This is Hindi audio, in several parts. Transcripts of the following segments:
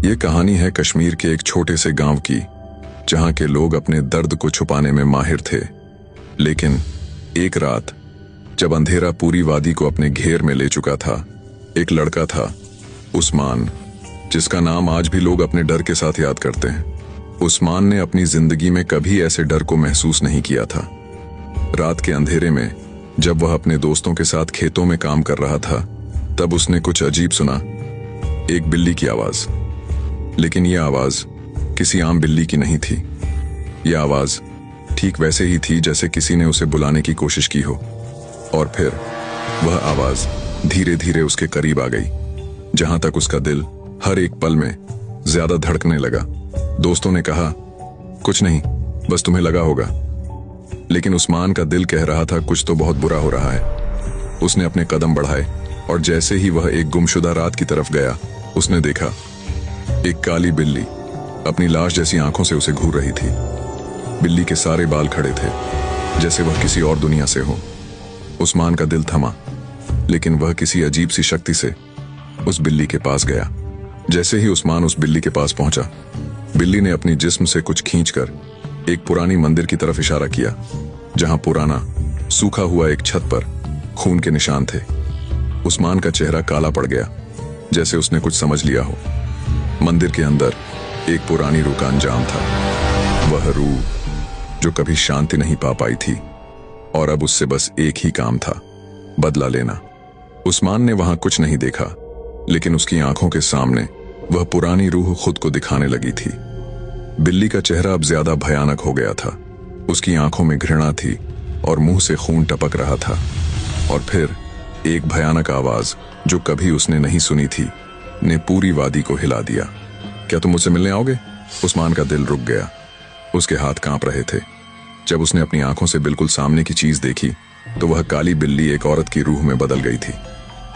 ये कहानी है कश्मीर के एक छोटे से गांव की, जहां के लोग अपने दर्द को छुपाने में माहिर थे। लेकिन एक रात, जब अंधेरा पूरी वादी को अपने घेर में ले चुका था, एक लड़का था, उस्मान, जिसका नाम आज भी लोग अपने डर के साथ याद करते हैं। उस्मान ने अपनी जिंदगी में कभी ऐसे डर को महसूस नहीं किया था। रात के अंधेरे में जब वह अपने दोस्तों के साथ खेतों में काम कर रहा था, तब उसने कुछ अजीब सुना। एक बिल्ली की आवाज। लेकिन यह आवाज किसी आम बिल्ली की नहीं थी। यह आवाज ठीक वैसे ही थी जैसे किसी ने उसे बुलाने की कोशिश की हो। और फिर वह आवाज धीरे धीरे उसके करीब आ गई, जहां तक उसका दिल हर एक पल में ज्यादा धड़कने लगा। दोस्तों ने कहा, कुछ नहीं, बस तुम्हें लगा होगा। लेकिन उस्मान का दिल कह रहा था, कुछ तो बहुत बुरा हो रहा है। उसने अपने कदम बढ़ाए और जैसे ही वह एक गुमशुदा रात की तरफ गया, उसने देखा एक काली बिल्ली अपनी लाश जैसी आंखों से उसे घूर रही थी। बिल्ली के सारे बाल खड़े थे, जैसे वह किसी और दुनिया से हो। उस्मान का दिल थमा, लेकिन वह किसी अजीब सी शक्ति से उस बिल्ली के पास गया। जैसे ही उस्मान उस बिल्ली के पास पहुंचा, बिल्ली ने अपनी जिस्म से कुछ खींचकर एक पुरानी मंदिर की तरफ इशारा किया, जहां पुराना सूखा हुआ एक छत पर खून के निशान थे। उस्मान का चेहरा काला पड़ गया, जैसे उसने कुछ समझ लिया हो। मंदिर के अंदर एक पुरानी रूह का अंजाम था, वह रूह जो कभी शांति नहीं पा पाई थी, और अब उससे बस एक ही काम था, बदला लेना। उस्मान ने वहां कुछ नहीं देखा, लेकिन उसकी आंखों के सामने वह पुरानी रूह खुद को दिखाने लगी थी। बिल्ली का चेहरा अब ज्यादा भयानक हो गया था। उसकी आंखों में घृणा थी और मुंह से खून टपक रहा था। और फिर एक भयानक आवाज जो कभी उसने नहीं सुनी थी ने पूरी वादी को हिला दिया। क्या तुम मुझसे मिलने आओगे? उस्मान का दिल रुक गया, उसके हाथ कांप रहे थे। जब उसने अपनी आंखों से बिल्कुल सामने की चीज देखी, तो वह काली बिल्ली एक औरत की रूह में बदल गई थी।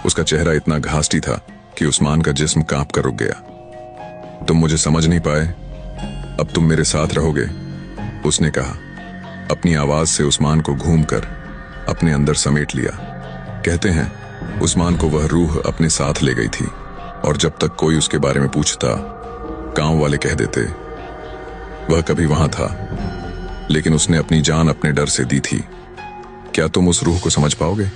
उसका चेहरा इतना घासटी था कि उस्मान का जिस्म कांप कर रुक गया। तुम मुझे समझ नहीं पाए, अब तुम मेरे साथ रहोगे, उसने कहा। अपनी आवाज से उस्मान को घूमकर अपने अंदर समेट लिया। कहते हैं उस्मान को वह रूह अपने साथ ले गई थी, और जब तक कोई उसके बारे में पूछता, गांव वाले कह देते वह कभी वहां था, लेकिन उसने अपनी जान अपने डर से दी थी। क्या तुम उस रूह को समझ पाओगे?